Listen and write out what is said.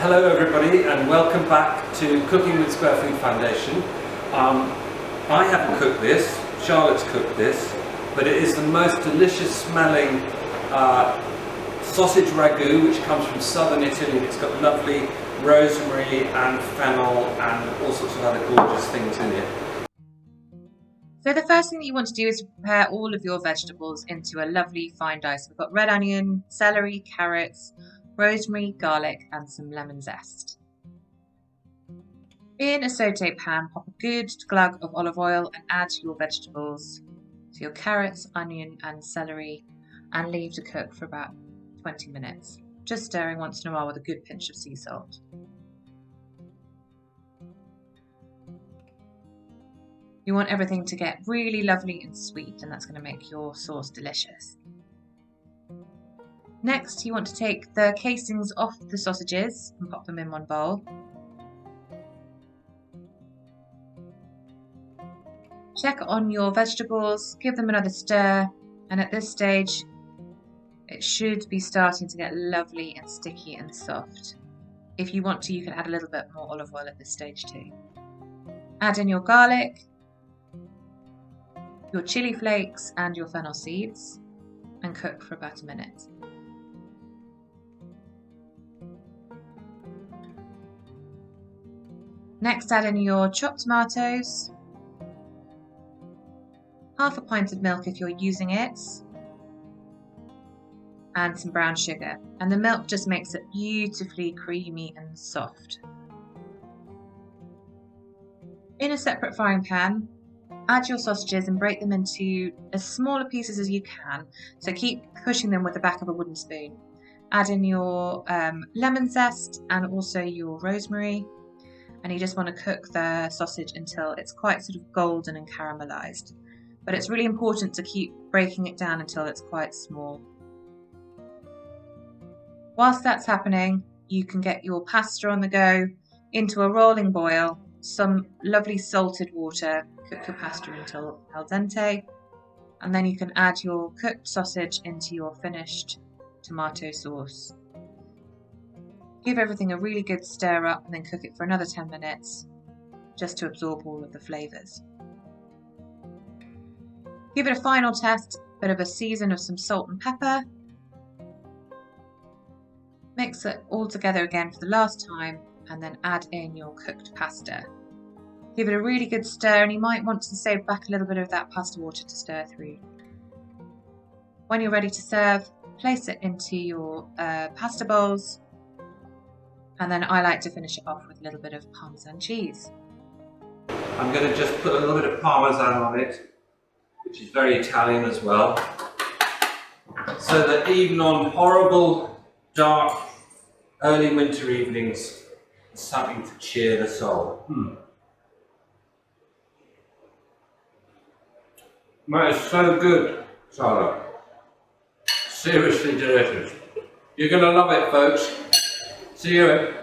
Hello everybody and welcome back to Cooking with Square Food Foundation. I haven't cooked this, Charlotte's cooked this, but it is the most delicious smelling sausage ragu, which comes from southern Italy, and it's got lovely rosemary and fennel and all sorts of other gorgeous things in it. So the first thing that you want to do is prepare all of your vegetables into a lovely fine dice. We've got red onion, celery, carrots, rosemary, garlic and some lemon zest. In a saute pan, pop a good glug of olive oil and add your vegetables, so your carrots, onion and celery, and leave to cook for about 20 minutes, just stirring once in a while with a good pinch of sea salt. You want everything to get really lovely and sweet, and that's going to make your sauce delicious. Next, you want to take the casings off the sausages and pop them in one bowl. Check on your vegetables, give them another stir, and at this stage it should be starting to get lovely and sticky and soft. If you want to, you can add a little bit more olive oil at this stage too. Add in your garlic, your chili flakes and your fennel seeds and cook for about a minute. Next, add in your chopped tomatoes, half a pint of milk if you're using it, and some brown sugar. And the milk just makes it beautifully creamy and soft. In a separate frying pan, add your sausages and break them into as smaller pieces as you can. So keep pushing them with the back of a wooden spoon. Add in your lemon zest and also your rosemary. And you just want to cook the sausage until it's quite sort of golden and caramelized. But it's really important to keep breaking it down until it's quite small. Whilst that's happening, you can get your pasta on the go into a rolling boil, some lovely salted water, cook your pasta until al dente, and then you can add your cooked sausage into your finished tomato sauce. Give everything a really good stir up and then cook it for another 10 minutes just to absorb all of the flavours. Give it a final test, bit of a season of some salt and pepper. Mix it all together again for the last time and then add in your cooked pasta. Give it a really good stir, and you might want to save back a little bit of that pasta water to stir through. When you're ready to serve, place it into your pasta bowls. And then I like to finish it off with a little bit of Parmesan cheese. I'm going to just put a little bit of Parmesan on it, which is very Italian as well, so that even on horrible, dark, early winter evenings, it's something to cheer the soul. That is so good, Charlotte. Seriously delicious. You're going to love it, folks. See you.